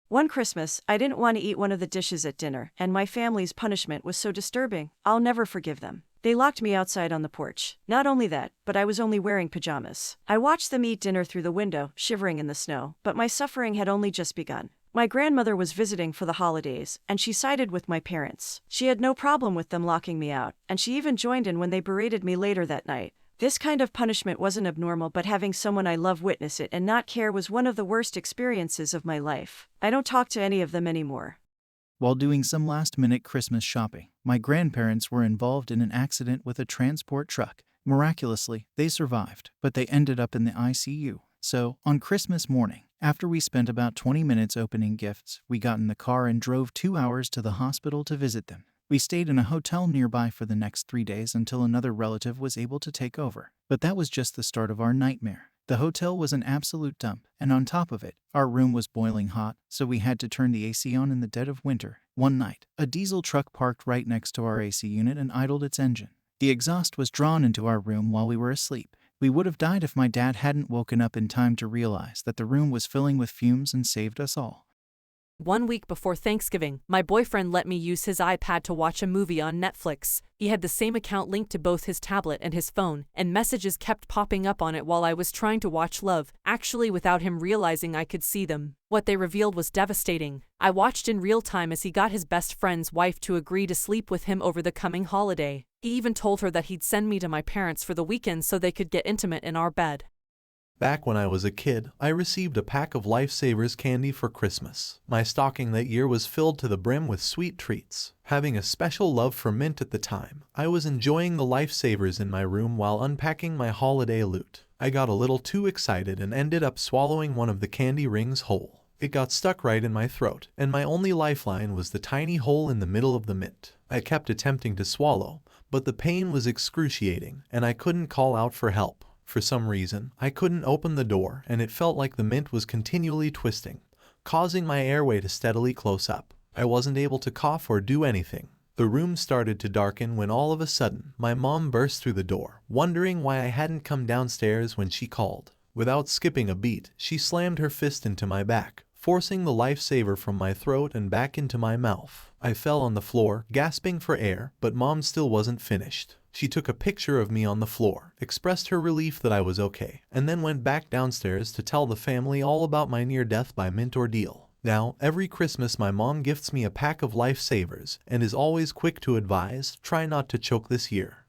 One Christmas, I didn't want to eat one of the dishes at dinner, and my family's punishment was so disturbing, I'll never forgive them. They locked me outside on the porch. Not only that, but I was only wearing pajamas. I watched them eat dinner through the window, shivering in the snow, but my suffering had only just begun. My grandmother was visiting for the holidays, and she sided with my parents. She had no problem with them locking me out, and she even joined in when they berated me later that night. This kind of punishment wasn't abnormal, but having someone I love witness it and not care was one of the worst experiences of my life. I don't talk to any of them anymore. While doing some last-minute Christmas shopping, my grandparents were involved in an accident with a transport truck. Miraculously, they survived, but they ended up in the ICU. So, on Christmas morning, after we spent about 20 minutes opening gifts, we got in the car and drove 2 hours to the hospital to visit them. We stayed in a hotel nearby for the next 3 days until another relative was able to take over. But that was just the start of our nightmare. The hotel was an absolute dump, and on top of it, our room was boiling hot, so we had to turn the AC on in the dead of winter. One night, a diesel truck parked right next to our AC unit and idled its engine. The exhaust was drawn into our room while we were asleep. We would have died if my dad hadn't woken up in time to realize that the room was filling with fumes and saved us all. 1 week before Thanksgiving, my boyfriend let me use his iPad to watch a movie on Netflix. He had the same account linked to both his tablet and his phone, and messages kept popping up on it while I was trying to watch Love, actually without him realizing I could see them. What they revealed was devastating. I watched in real time as he got his best friend's wife to agree to sleep with him over the coming holiday. He even told her that he'd send me to my parents for the weekend so they could get intimate in our bed. Back when I was a kid, I received a pack of Lifesavers candy for Christmas. My stocking that year was filled to the brim with sweet treats. Having a special love for mint at the time, I was enjoying the Lifesavers in my room while unpacking my holiday loot. I got a little too excited and ended up swallowing one of the candy rings whole. It got stuck right in my throat, and my only lifeline was the tiny hole in the middle of the mint. I kept attempting to swallow, but the pain was excruciating, and I couldn't call out for help. For some reason, I couldn't open the door, and it felt like the mint was continually twisting, causing my airway to steadily close up. I wasn't able to cough or do anything. The room started to darken when all of a sudden, my mom burst through the door, wondering why I hadn't come downstairs when she called. Without skipping a beat, she slammed her fist into my back, forcing the Lifesaver from my throat and back into my mouth. I fell on the floor, gasping for air, but Mom still wasn't finished. She took a picture of me on the floor, expressed her relief that I was okay, and then went back downstairs to tell the family all about my near-death by mint ordeal. Now, every Christmas my mom gifts me a pack of Lifesavers and is always quick to advise, try not to choke this year.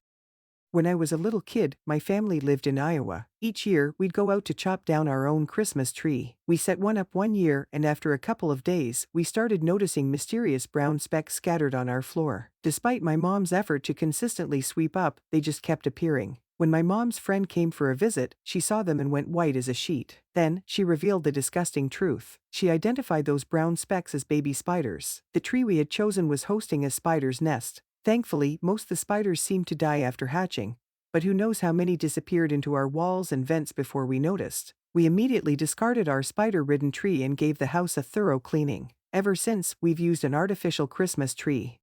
When I was a little kid, my family lived in Iowa. Each year, we'd go out to chop down our own Christmas tree. We set one up one year, and after a couple of days, we started noticing mysterious brown specks scattered on our floor. Despite my mom's effort to consistently sweep up, they just kept appearing. When my mom's friend came for a visit, she saw them and went white as a sheet. Then, she revealed the disgusting truth. She identified those brown specks as baby spiders. The tree we had chosen was hosting a spider's nest. Thankfully, most of the spiders seemed to die after hatching, but who knows how many disappeared into our walls and vents before we noticed. We immediately discarded our spider-ridden tree and gave the house a thorough cleaning. Ever since, we've used an artificial Christmas tree.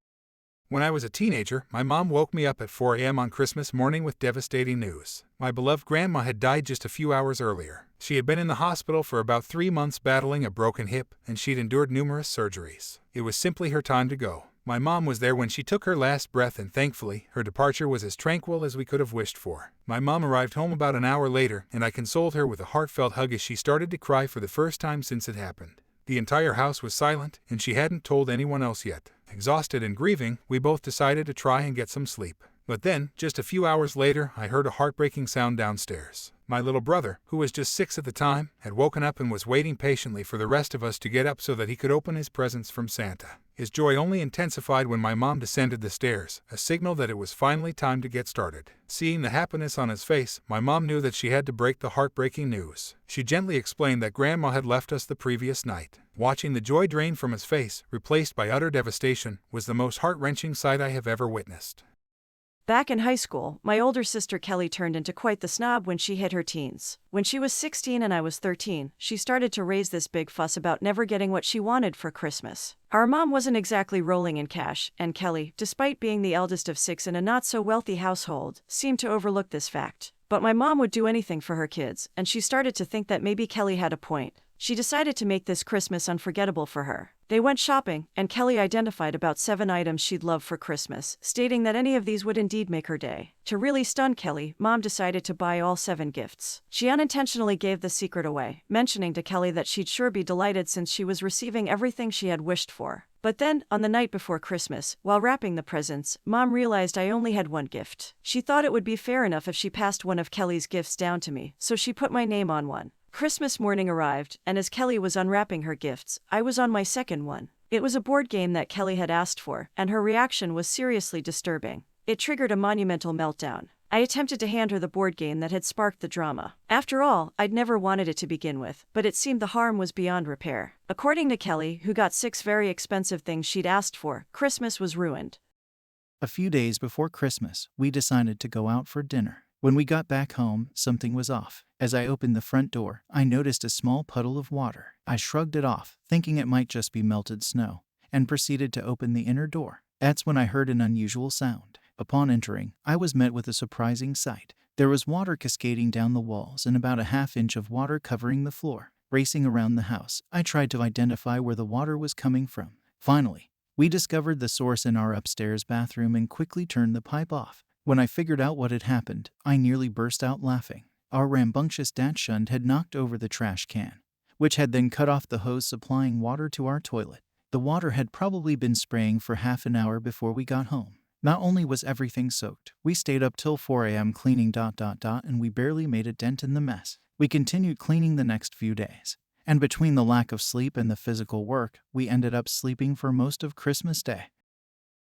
When I was a teenager, my mom woke me up at 4 a.m. on Christmas morning with devastating news. My beloved grandma had died just a few hours earlier. She had been in the hospital for about 3 months battling a broken hip, and she'd endured numerous surgeries. It was simply her time to go. My mom was there when she took her last breath, and thankfully, her departure was as tranquil as we could have wished for. My mom arrived home about an hour later, and I consoled her with a heartfelt hug as she started to cry for the first time since it happened. The entire house was silent, and she hadn't told anyone else yet. Exhausted and grieving, we both decided to try and get some sleep. But then, just a few hours later, I heard a heartbreaking sound downstairs. My little brother, who was just 6 at the time, had woken up and was waiting patiently for the rest of us to get up so that he could open his presents from Santa. His joy only intensified when my mom descended the stairs, a signal that it was finally time to get started. Seeing the happiness on his face, my mom knew that she had to break the heartbreaking news. She gently explained that Grandma had left us the previous night. Watching the joy drain from his face, replaced by utter devastation, was the most heart-wrenching sight I have ever witnessed. Back in high school, my older sister Kelly turned into quite the snob when she hit her teens. When she was 16 and I was 13, she started to raise this big fuss about never getting what she wanted for Christmas. Our mom wasn't exactly rolling in cash, and Kelly, despite being the eldest of 6 in a not-so-wealthy household, seemed to overlook this fact. But my mom would do anything for her kids, and she started to think that maybe Kelly had a point. She decided to make this Christmas unforgettable for her. They went shopping, and Kelly identified about 7 items she'd love for Christmas, stating that any of these would indeed make her day. To really stun Kelly, Mom decided to buy all 7 gifts. She unintentionally gave the secret away, mentioning to Kelly that she'd sure be delighted since she was receiving everything she had wished for. But then, on the night before Christmas, while wrapping the presents, Mom realized I only had 1 gift. She thought it would be fair enough if she passed one of Kelly's gifts down to me, so she put my name on one. Christmas morning arrived, and as Kelly was unwrapping her gifts, I was on my second one. It was a board game that Kelly had asked for, and her reaction was seriously disturbing. It triggered a monumental meltdown. I attempted to hand her the board game that had sparked the drama. After all, I'd never wanted it to begin with, but it seemed the harm was beyond repair. According to Kelly, who got 6 very expensive things she'd asked for, Christmas was ruined. A few days before Christmas, we decided to go out for dinner. When we got back home, something was off. As I opened the front door, I noticed a small puddle of water. I shrugged it off, thinking it might just be melted snow, and proceeded to open the inner door. That's when I heard an unusual sound. Upon entering, I was met with a surprising sight. There was water cascading down the walls and about a ½ inch of water covering the floor. Racing around the house, I tried to identify where the water was coming from. Finally, we discovered the source in our upstairs bathroom and quickly turned the pipe off. When I figured out what had happened, I nearly burst out laughing. Our rambunctious dachshund had knocked over the trash can, which had then cut off the hose supplying water to our toilet. The water had probably been spraying for half an hour before we got home. Not only was everything soaked, we stayed up till 4 a.m. cleaning ... and we barely made a dent in the mess. We continued cleaning the next few days. And between the lack of sleep and the physical work, we ended up sleeping for most of Christmas Day.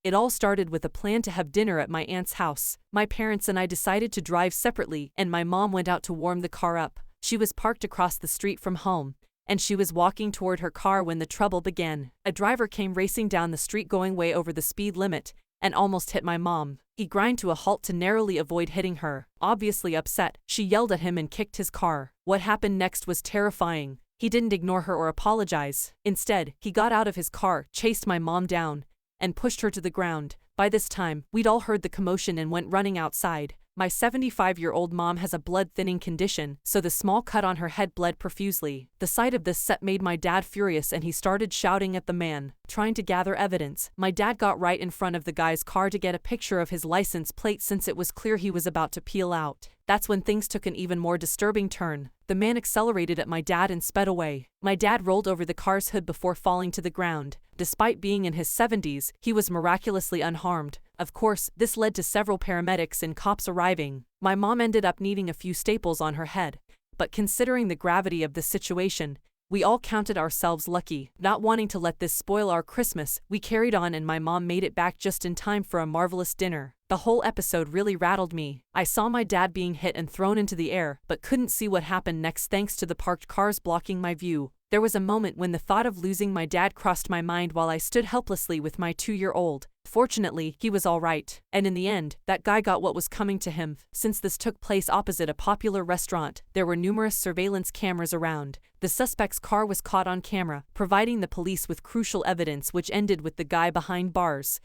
It all started with a plan to have dinner at my aunt's house. My parents and I decided to drive separately, and my mom went out to warm the car up. She was parked across the street from home, and she was walking toward her car when the trouble began. A driver came racing down the street going way over the speed limit and almost hit my mom. He grind to a halt to narrowly avoid hitting her. Obviously upset, she yelled at him and kicked his car. What happened next was terrifying. He didn't ignore her or apologize. Instead, he got out of his car, chased my mom down, and pushed her to the ground. By this time, we'd all heard the commotion and went running outside. My 75-year-old mom has a blood-thinning condition, so the small cut on her head bled profusely. The sight of this set made my dad furious and he started shouting at the man, trying to gather evidence. My dad got right in front of the guy's car to get a picture of his license plate since it was clear he was about to peel out. That's when things took an even more disturbing turn. The man accelerated at my dad and sped away. My dad rolled over the car's hood before falling to the ground. Despite being in his 70s, he was miraculously unharmed. Of course, this led to several paramedics and cops arriving. My mom ended up needing a few staples on her head, but considering the gravity of the situation, we all counted ourselves lucky. Not wanting to let this spoil our Christmas, we carried on and my mom made it back just in time for a marvelous dinner. The whole episode really rattled me. I saw my dad being hit and thrown into the air, but couldn't see what happened next thanks to the parked cars blocking my view. There was a moment when the thought of losing my dad crossed my mind while I stood helplessly with my 2-year-old. Fortunately, he was all right. And in the end, that guy got what was coming to him. Since this took place opposite a popular restaurant, there were numerous surveillance cameras around. The suspect's car was caught on camera, providing the police with crucial evidence which ended with the guy behind bars.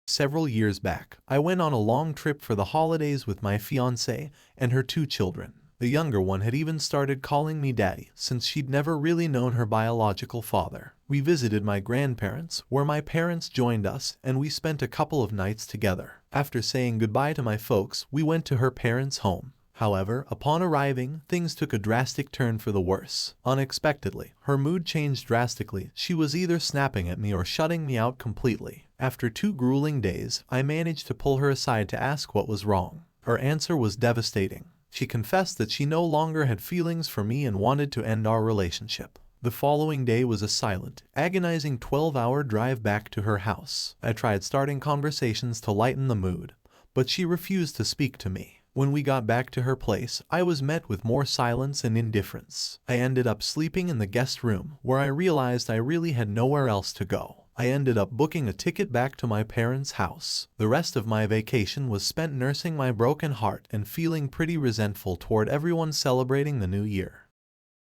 Several years back, I went on a long trip for the holidays with my fiancée and her 2 children. The younger one had even started calling me daddy since she'd never really known her biological father. We visited my grandparents, where my parents joined us, and we spent a couple of nights together. After saying goodbye to my folks, we went to her parents' home. However, upon arriving, things took a drastic turn for the worse. Unexpectedly, her mood changed drastically. She was either snapping at me or shutting me out completely. After 2 grueling days, I managed to pull her aside to ask what was wrong. Her answer was devastating. She confessed that she no longer had feelings for me and wanted to end our relationship. The following day was a silent, agonizing 12-hour drive back to her house. I tried starting conversations to lighten the mood, but she refused to speak to me. When we got back to her place, I was met with more silence and indifference. I ended up sleeping in the guest room, where I realized I really had nowhere else to go. I ended up booking a ticket back to my parents' house. The rest of my vacation was spent nursing my broken heart and feeling pretty resentful toward everyone celebrating the new year.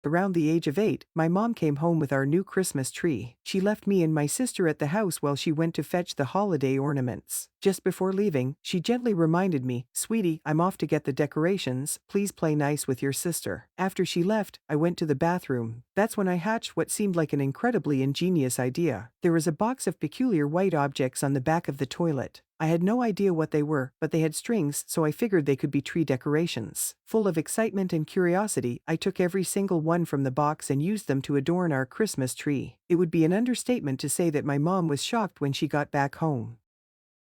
Around the age of 8, my mom came home with our new Christmas tree. She left me and my sister at the house while she went to fetch the holiday ornaments. Just before leaving, she gently reminded me, "Sweetie, I'm off to get the decorations. Please play nice with your sister." After she left, I went to the bathroom. That's when I hatched what seemed like an incredibly ingenious idea. There was a box of peculiar white objects on the back of the toilet. I had no idea what they were, but they had strings, so I figured they could be tree decorations. Full of excitement and curiosity, I took every single one from the box and used them to adorn our Christmas tree. It would be an understatement to say that my mom was shocked when she got back home.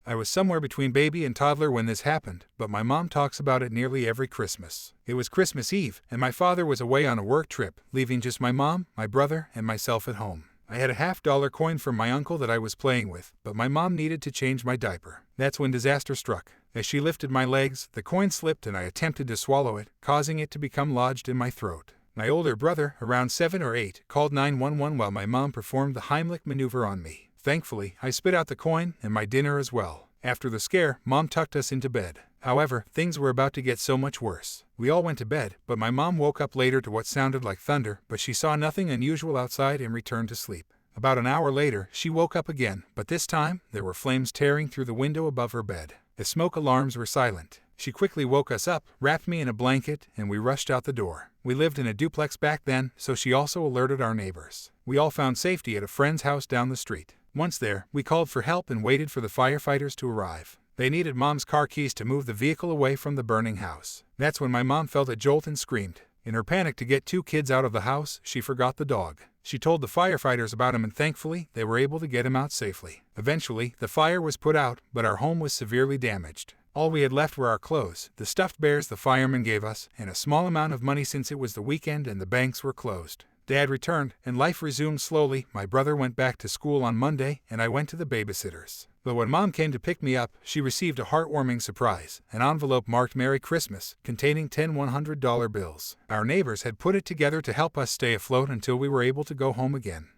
I was somewhere between baby and toddler when this happened, but my mom talks about it nearly every Christmas. It was Christmas Eve, and my father was away on a work trip, leaving just my mom, my brother, and myself at home. I had a $50 coin from my uncle that I was playing with, but my mom needed to change my diaper. That's when disaster struck. As she lifted my legs, the coin slipped and I attempted to swallow it, causing it to become lodged in my throat. My older brother, around 7 or 8, called 911 while my mom performed the Heimlich maneuver on me. Thankfully, I spit out the coin and my dinner as well. After the scare, Mom tucked us into bed. However, things were about to get so much worse. We all went to bed, but my mom woke up later to what sounded like thunder, but she saw nothing unusual outside and returned to sleep. About an hour later, she woke up again, but this time, there were flames tearing through the window above her bed. The smoke alarms were silent. She quickly woke us up, wrapped me in a blanket, and we rushed out the door. We lived in a duplex back then, so she also alerted our neighbors. We all found safety at a friend's house down the street. Once there, we called for help and waited for the firefighters to arrive. They needed Mom's car keys to move the vehicle away from the burning house. That's when my mom felt a jolt and screamed. In her panic to get 2 kids out of the house, she forgot the dog. She told the firefighters about him and thankfully, they were able to get him out safely. Eventually, the fire was put out, but our home was severely damaged. All we had left were our clothes, the stuffed bears the firemen gave us, and a small amount of money since it was the weekend and the banks were closed. Dad returned, and life resumed slowly. My brother went back to school on Monday, and I went to the babysitter's. But when Mom came to pick me up, she received a heartwarming surprise, an envelope marked Merry Christmas, containing 10 $100 bills. Our neighbors had put it together to help us stay afloat until we were able to go home again.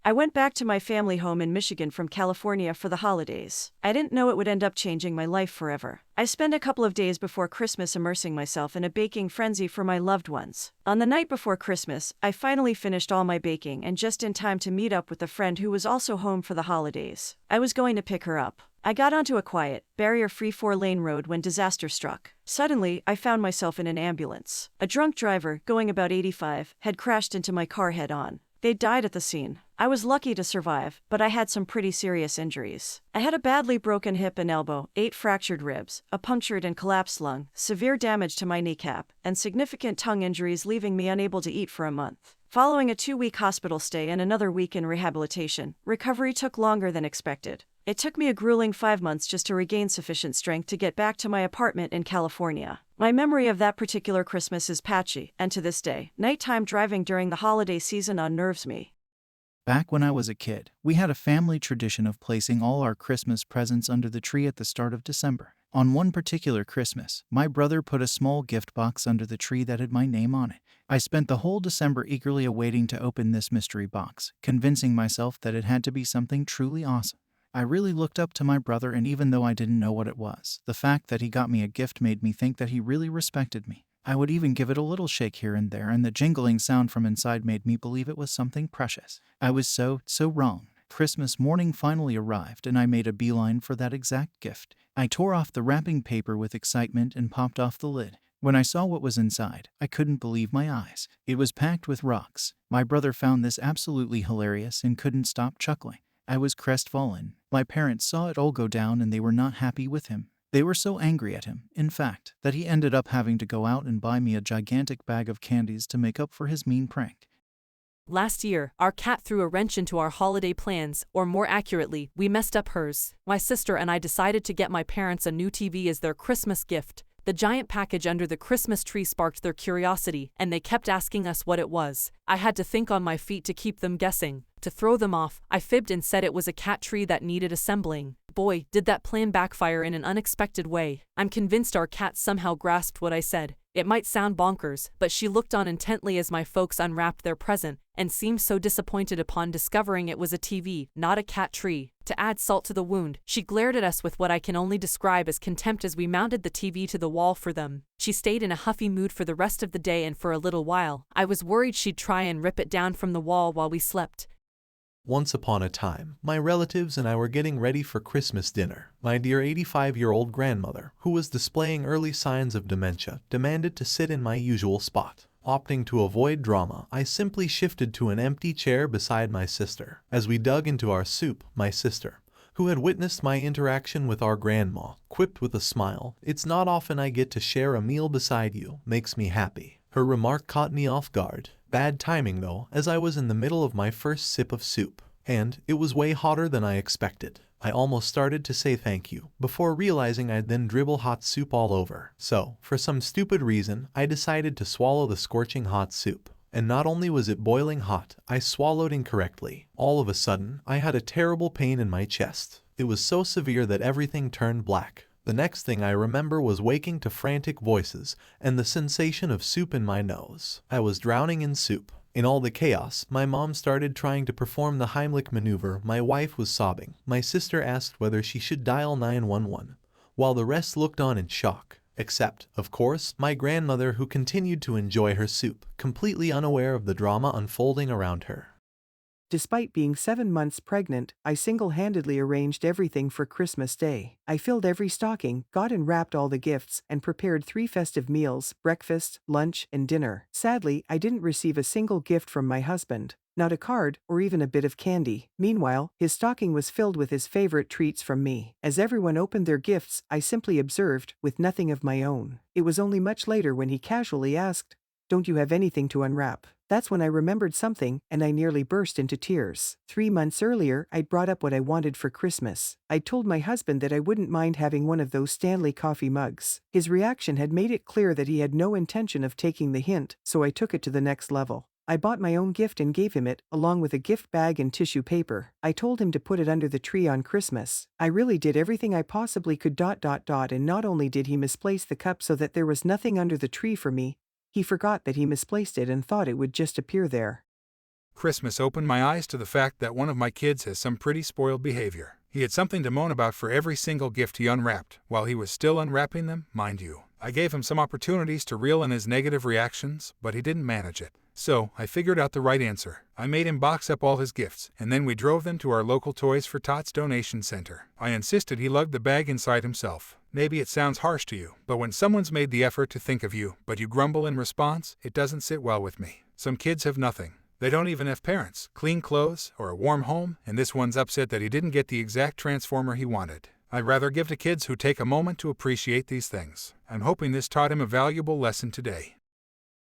I went back to my family home in Michigan from California for the holidays. I didn't know it would end up changing my life forever. I spent a couple of days before Christmas immersing myself in a baking frenzy for my loved ones. On the night before Christmas, I finally finished all my baking and just in time to meet up with a friend who was also home for the holidays. I was going to pick her up. I got onto a quiet, barrier-free 4-lane road when disaster struck. Suddenly, I found myself in an ambulance. A drunk driver, going about 85, had crashed into my car head-on. They died at the scene. I was lucky to survive, but I had some pretty serious injuries. I had a badly broken hip and elbow, 8 fractured ribs, a punctured and collapsed lung, severe damage to my kneecap, and significant tongue injuries leaving me unable to eat for a month. Following a 2-week hospital stay and another week in rehabilitation, recovery took longer than expected. It took me a grueling 5 months just to regain sufficient strength to get back to my apartment in California. My memory of that particular Christmas is patchy, and to this day, nighttime driving during the holiday season unnerves me. Back when I was a kid, we had a family tradition of placing all our Christmas presents under the tree at the start of December. On one particular Christmas, my brother put a small gift box under the tree that had my name on it. I spent the whole December eagerly awaiting to open this mystery box, convincing myself that it had to be something truly awesome. I really looked up to my brother, and even though I didn't know what it was, the fact that he got me a gift made me think that he really respected me. I would even give it a little shake here and there, and the jingling sound from inside made me believe it was something precious. I was so wrong. Christmas morning finally arrived, and I made a beeline for that exact gift. I tore off the wrapping paper with excitement and popped off the lid. When I saw what was inside, I couldn't believe my eyes. It was packed with rocks. My brother found this absolutely hilarious and couldn't stop chuckling. I was crestfallen. My parents saw it all go down and they were not happy with him. They were so angry at him, in fact, that he ended up having to go out and buy me a gigantic bag of candies to make up for his mean prank. Last year, our cat threw a wrench into our holiday plans, or more accurately, we messed up hers. My sister and I decided to get my parents a new TV as their Christmas gift. The giant package under the Christmas tree sparked their curiosity, and they kept asking us what it was. I had to think on my feet to keep them guessing. To throw them off, I fibbed and said it was a cat tree that needed assembling. Boy, did that plan backfire in an unexpected way. I'm convinced our cat somehow grasped what I said. It might sound bonkers, but she looked on intently as my folks unwrapped their present and seemed so disappointed upon discovering it was a TV, not a cat tree. To add salt to the wound, she glared at us with what I can only describe as contempt as we mounted the TV to the wall for them. She stayed in a huffy mood for the rest of the day, and for a little while, I was worried she'd try and rip it down from the wall while we slept. Once upon a time, my relatives and I were getting ready for Christmas dinner. My dear 85-year-old grandmother, who was displaying early signs of dementia, demanded to sit in my usual spot. Opting to avoid drama, I simply shifted to an empty chair beside my sister. As we dug into our soup, my sister, who had witnessed my interaction with our grandma, quipped with a smile, "It's not often I get to share a meal beside you, makes me happy." Her remark caught me off guard. Bad timing though, as I was in the middle of my first sip of soup, and it was way hotter than I expected. I almost started to say thank you, before realizing I'd then dribble hot soup all over. So, for some stupid reason, I decided to swallow the scorching hot soup. And not only was it boiling hot, I swallowed incorrectly. All of a sudden, I had a terrible pain in my chest. It was so severe that everything turned black. The next thing I remember was waking to frantic voices and the sensation of soup in my nose. I was drowning in soup. In all the chaos, my mom started trying to perform the Heimlich maneuver. My wife was sobbing. My sister asked whether she should dial 911, while the rest looked on in shock. Except, of course, my grandmother, who continued to enjoy her soup, completely unaware of the drama unfolding around her. Despite being 7 months pregnant, I single-handedly arranged everything for Christmas Day. I filled every stocking, got and wrapped all the gifts, and prepared 3 festive meals: breakfast, lunch, and dinner. Sadly, I didn't receive a single gift from my husband. Not a card, or even a bit of candy. Meanwhile, his stocking was filled with his favorite treats from me. As everyone opened their gifts, I simply observed, with nothing of my own. It was only much later when he casually asked, "Don't you have anything to unwrap?" That's when I remembered something, and I nearly burst into tears. 3 months earlier, I'd brought up what I wanted for Christmas. I'd told my husband that I wouldn't mind having one of those Stanley coffee mugs. His reaction had made it clear that he had no intention of taking the hint, so I took it to the next level. I bought my own gift and gave him it, along with a gift bag and tissue paper. I told him to put it under the tree on Christmas. I really did everything I possibly could. And not only did he misplace the cup so that there was nothing under the tree for me, he forgot that he misplaced it and thought it would just appear there. Christmas opened my eyes to the fact that one of my kids has some pretty spoiled behavior. He had something to moan about for every single gift he unwrapped, while he was still unwrapping them, mind you. I gave him some opportunities to reel in his negative reactions, but he didn't manage it. So, I figured out the right answer. I made him box up all his gifts, and then we drove them to our local Toys for Tots donation center. I insisted he lug the bag inside himself. Maybe it sounds harsh to you, but when someone's made the effort to think of you, but you grumble in response, it doesn't sit well with me. Some kids have nothing. They don't even have parents, clean clothes, or a warm home, and this one's upset that he didn't get the exact transformer he wanted. I'd rather give to kids who take a moment to appreciate these things. I'm hoping this taught him a valuable lesson today.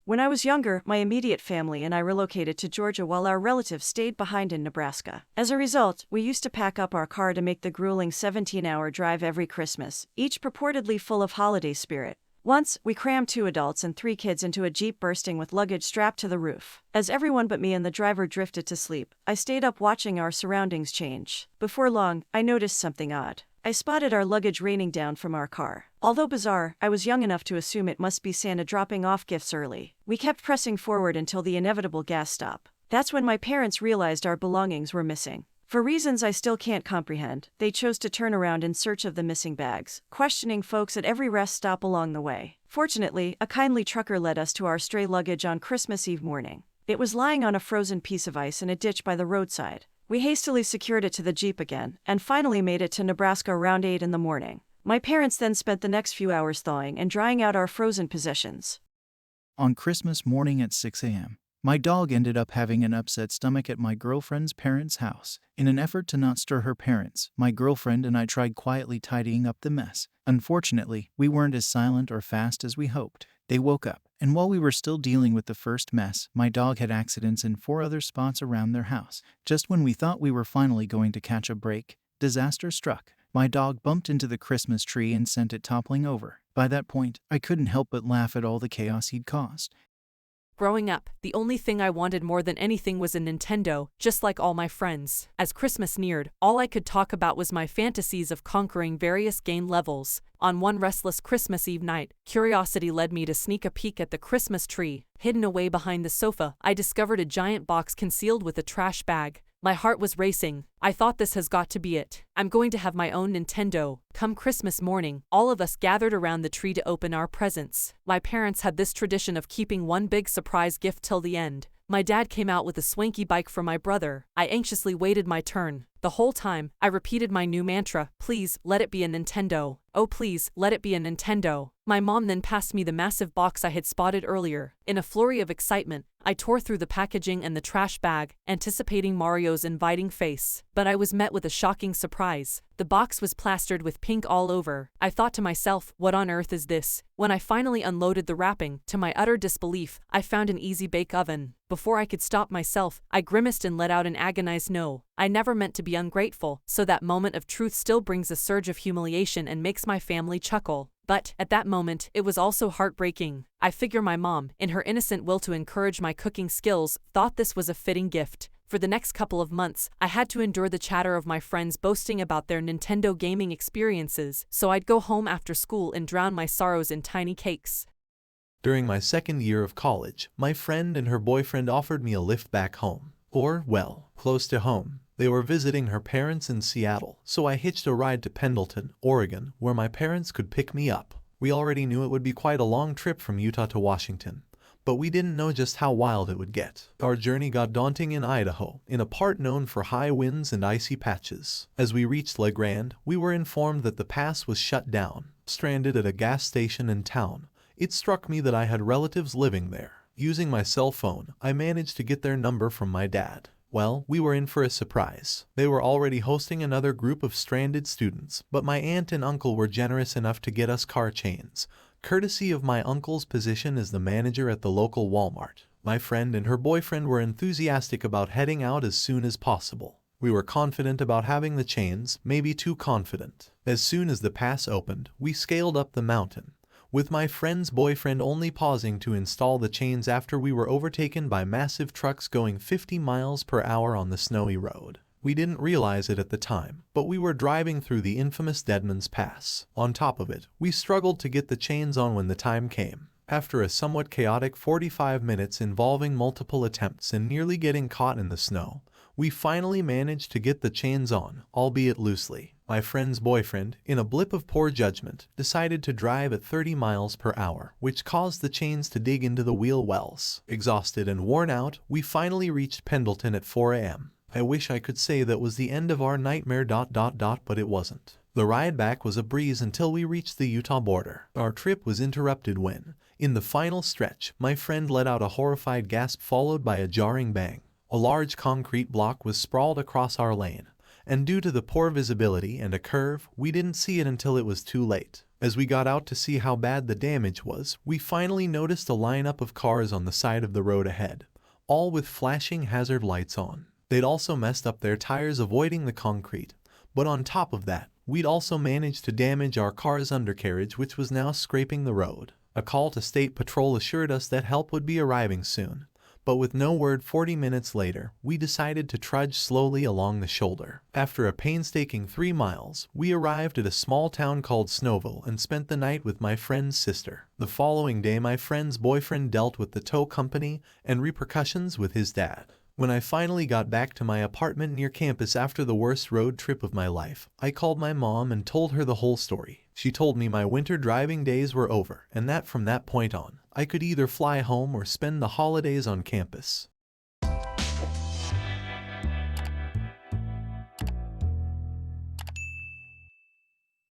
When I was younger, my immediate family and I relocated to Georgia while our relatives stayed behind in Nebraska. As a result, we used to pack up our car to make the grueling 17-hour drive every Christmas, each purportedly full of holiday spirit. Once, we crammed 2 adults and 3 kids into a Jeep bursting with luggage strapped to the roof. As everyone but me and the driver drifted to sleep, I stayed up watching our surroundings change. Before long, I noticed something odd. I spotted our luggage raining down from our car. Although bizarre, I was young enough to assume it must be Santa dropping off gifts early. We kept pressing forward until the inevitable gas stop. That's when my parents realized our belongings were missing. For reasons I still can't comprehend, they chose to turn around in search of the missing bags, questioning folks at every rest stop along the way. Fortunately, a kindly trucker led us to our stray luggage on Christmas Eve morning. It was lying on a frozen piece of ice in a ditch by the roadside. We hastily secured it to the Jeep again, and finally made it to Nebraska around 8 in the morning. My parents then spent the next few hours thawing and drying out our frozen possessions. On Christmas morning at 6 a.m., my dog ended up having an upset stomach at my girlfriend's parents' house. In an effort to not stir her parents, my girlfriend and I tried quietly tidying up the mess. Unfortunately, we weren't as silent or fast as we hoped. They woke up, and while we were still dealing with the first mess, my dog had accidents in 4 other spots around their house. Just when we thought we were finally going to catch a break, disaster struck. My dog bumped into the Christmas tree and sent it toppling over. By that point, I couldn't help but laugh at all the chaos he'd caused. Growing up, the only thing I wanted more than anything was a Nintendo, just like all my friends. As Christmas neared, all I could talk about was my fantasies of conquering various game levels. On one restless Christmas Eve night, curiosity led me to sneak a peek at the Christmas tree. Hidden away behind the sofa, I discovered a giant box concealed with a trash bag. My heart was racing. I thought, this has got to be it. I'm going to have my own Nintendo. Come Christmas morning, all of us gathered around the tree to open our presents. My parents had this tradition of keeping one big surprise gift till the end. My dad came out with a swanky bike for my brother. I anxiously waited my turn. The whole time, I repeated my new mantra, please, let it be a Nintendo. Oh please, let it be a Nintendo. My mom then passed me the massive box I had spotted earlier. In a flurry of excitement, I tore through the packaging and the trash bag, anticipating Mario's inviting face. But I was met with a shocking surprise. The box was plastered with pink all over. I thought to myself, what on earth is this? When I finally unloaded the wrapping, to my utter disbelief, I found an easy bake oven. Before I could stop myself, I grimaced and let out an agonized no. I never meant to be ungrateful, so that moment of truth still brings a surge of humiliation and makes my family chuckle. But, at that moment, it was also heartbreaking. I figure my mom, in her innocent will to encourage my cooking skills, thought this was a fitting gift. For the next couple of months, I had to endure the chatter of my friends boasting about their Nintendo gaming experiences, so I'd go home after school and drown my sorrows in tiny cakes. During my second year of college, my friend and her boyfriend offered me a lift back home. Or, well, close to home. They were visiting her parents in Seattle, so I hitched a ride to Pendleton, Oregon, where my parents could pick me up. We already knew it would be quite a long trip from Utah to Washington, but we didn't know just how wild it would get. Our journey got daunting in Idaho, in a part known for high winds and icy patches. As we reached La Grande, we were informed that the pass was shut down. Stranded at a gas station in town, it struck me that I had relatives living there. Using my cell phone, I managed to get their number from my dad. Well, we were in for a surprise. They were already hosting another group of stranded students, but my aunt and uncle were generous enough to get us car chains, courtesy of my uncle's position as the manager at the local Walmart. My friend and her boyfriend were enthusiastic about heading out as soon as possible. We were confident about having the chains, maybe too confident. As soon as the pass opened, we scaled up the mountain, with my friend's boyfriend only pausing to install the chains after we were overtaken by massive trucks going 50 miles per hour on the snowy road. We didn't realize it at the time, but we were driving through the infamous Deadman's Pass. On top of it, we struggled to get the chains on when the time came. After a somewhat chaotic 45 minutes involving multiple attempts and nearly getting caught in the snow, we finally managed to get the chains on, albeit loosely. My friend's boyfriend, in a blip of poor judgment, decided to drive at 30 miles per hour, which caused the chains to dig into the wheel wells. Exhausted and worn out, we finally reached Pendleton at 4 a.m. I wish I could say that was the end of our nightmare ... but it wasn't. The ride back was a breeze until we reached the Utah border. Our trip was interrupted when, in the final stretch, my friend let out a horrified gasp followed by a jarring bang. A large concrete block was sprawled across our lane, and due to the poor visibility and a curve, we didn't see it until it was too late. As we got out to see how bad the damage was, we finally noticed a lineup of cars on the side of the road ahead, all with flashing hazard lights on. They'd also messed up their tires avoiding the concrete, but on top of that, we'd also managed to damage our car's undercarriage, which was now scraping the road. A call to State Patrol assured us that help would be arriving soon, but with no word 40 minutes later, we decided to trudge slowly along the shoulder. After a painstaking 3 miles, we arrived at a small town called Snowville and spent the night with my friend's sister. The following day, my friend's boyfriend dealt with the tow company and repercussions with his dad. When I finally got back to my apartment near campus after the worst road trip of my life, I called my mom and told her the whole story. She told me my winter driving days were over and that from that point on, I could either fly home or spend the holidays on campus.